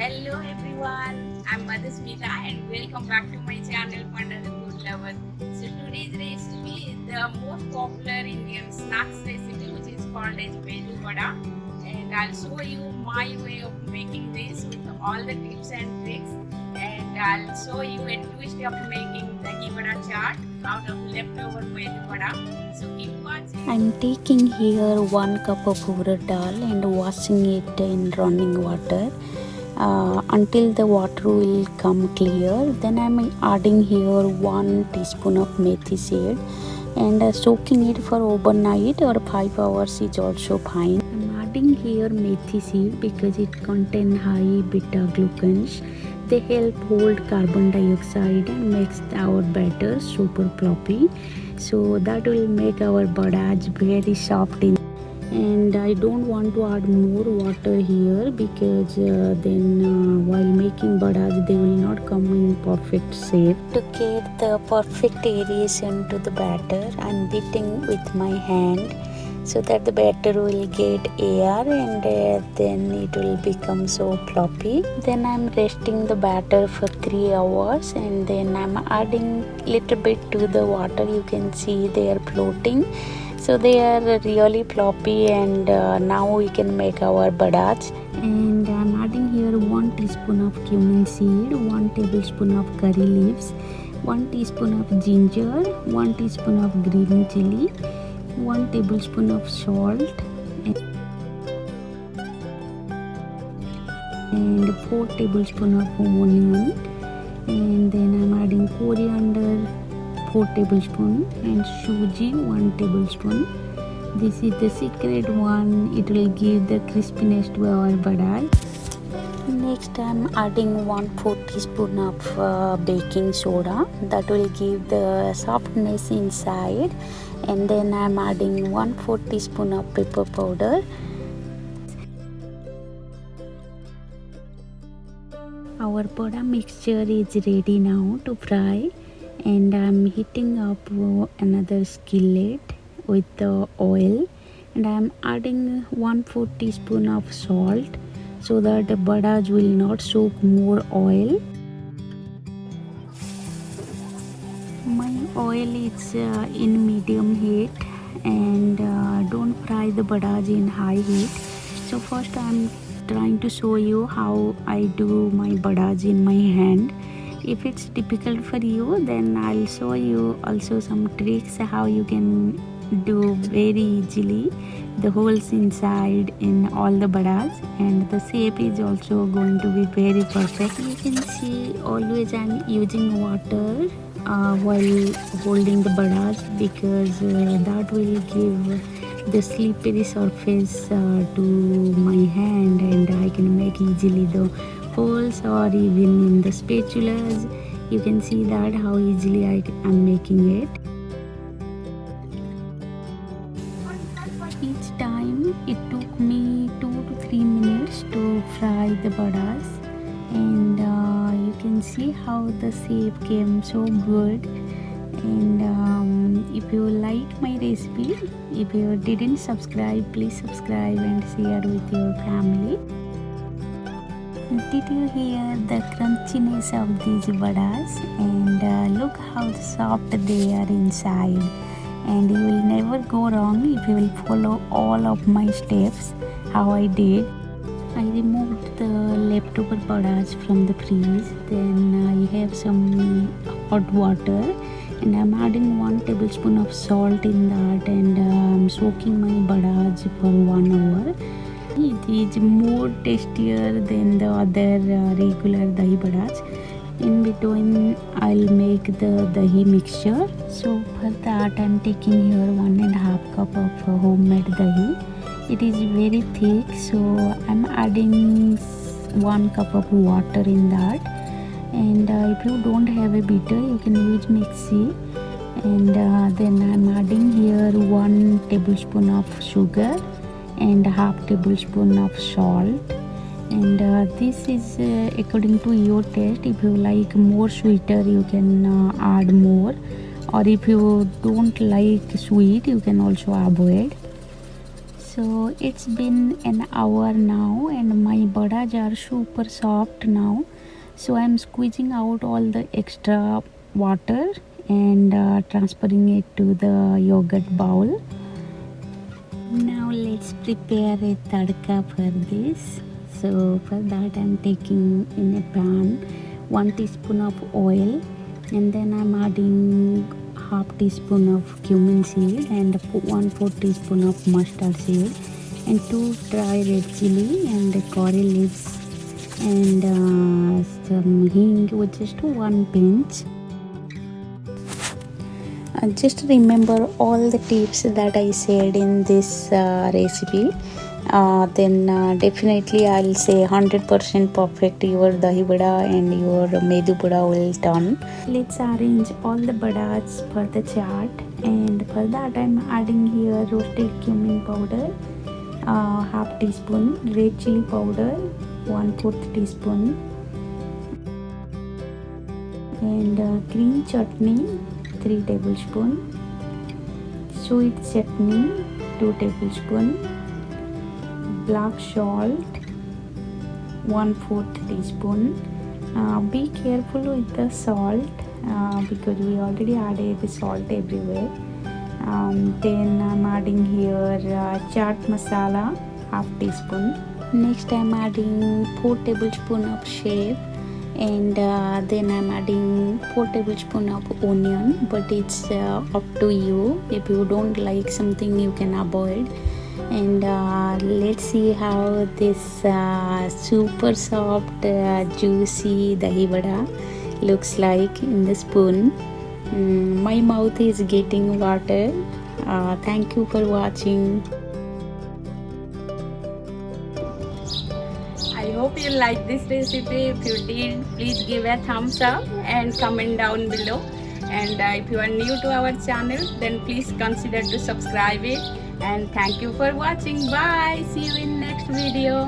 Hello everyone, I'm Medu Vada and welcome back to my channel Panda-the Food Lover. So today's recipe is the most popular Indian snacks recipe, which is called as Medu Vada, and I'll show you my way of making this with all the tips and tricks, and I'll show you a twist of making Dahi Vada chaat out of leftover Medu Vada. So keep watching. I'm taking here 1 cup of urad dal and washing it in running water until the water will come clear. Then I'm adding here 1 teaspoon of methi seed and soaking it for overnight or 5 hours is also fine. I'm adding here methi seed because it contains high beta glucans. They help hold carbon dioxide and makes our batter super floppy. So that will make our vadas very soft and I don't want to add more water here because then while making vadas they will not come in perfect shape. To get the perfect aeration to the batter, I'm beating with my hand so that the batter will get air and then it will become so floppy. Then I'm resting the batter for 3 hours and then I'm adding little bit to the water. You can see they are floating, so they are really floppy, and now we can make our vadas. And I'm adding here 1 teaspoon of cumin seed, 1 tablespoon of curry leaves, 1 teaspoon of ginger, 1 teaspoon of green chili, 1 tablespoon of salt and 4 tablespoon of onion, and then I'm adding coriander 4 tablespoon and suji 1 tablespoon. This is the secret one, it will give the crispiness to our vadas. Next I'm adding 1/4 teaspoon of baking soda that will give the softness inside, and then I'm adding 1/4 teaspoon of pepper powder. Our vada mixture is ready now to fry, and I'm heating up another skillet with the oil, and I'm adding 1/4 teaspoon of salt so that the vadas will not soak more oil. My oil is in medium heat, and don't fry the vadas in high heat. So first I'm trying to show you how I do my vadas in my hand. If it's difficult for you, then I'll show you also some tricks how you can do very easily the holes inside in all the vadas, and the shape is also going to be very perfect. You can see always I'm using water while holding the vadas because that will give the slippery surface to my hand, and I can make easily the holes, or even in the spatulas you can see that how easily I am making it. Each time it took me 2 to 3 minutes to fry the vadas, and you can see how the shape came so good. And if you like my recipe, if you didn't subscribe, please subscribe and share with your family. Did you hear the crunchiness of these vadas? And look how soft they are inside. And you will never go wrong if you will follow all of my steps how I did. I removed the leftover vadas from the freeze. Then I have some hot water, and I'm adding 1 tablespoon of salt in that, and I'm soaking my vadas for 1 hour. It is more tastier than the other regular dahi vadas. In between I'll make the dahi mixture. So for that I'm taking here 1.5 cup of homemade dahi. It is very thick, so I'm adding 1 cup of water in that. And if you don't have a beater, you can use mixie. And then I'm adding here 1 tablespoon of sugar and 1/2 tablespoon of salt. And this is according to your taste. If you like more sweeter, you can add more, or if you don't like sweet, you can also avoid. So it's been an hour now and my badas are super soft now. So I'm squeezing out all the extra water and transferring it to the yogurt bowl. Now let's prepare a tadka for this. So for that I'm taking in a pan 1 teaspoon of oil, and then I'm adding half teaspoon of cumin seed and 1/4 teaspoon of mustard seed and 2 dry red chili and curry leaves and some hing with just 1 pinch. Just remember all the tips that I said in this recipe. Then definitely I'll say 100% perfect your Dahi Vada and your Medu Vada will turn. Let's arrange all the vadas for the chaat, and for that I'm adding here roasted cumin powder, half teaspoon, red chili powder 1/4 teaspoon, and green chutney 3 tablespoon, sweet chutney 2 tablespoon, black salt 1/4 teaspoon. Be careful with the salt because we already added the salt everywhere. Then I'm adding here chaat masala half teaspoon. Next I'm adding 4 tablespoon of chef, and then I'm adding 4 tablespoon of onion, but it's up to you. If you don't like something you can avoid. And let's see how this super soft juicy dahi vada looks like in the spoon. My mouth is getting water. Thank you for watching. I hope you like this recipe. If you did, please give a thumbs up and comment down below. And if you are new to our channel, then please consider to subscribe it. And thank you for watching. Bye. See you in next video.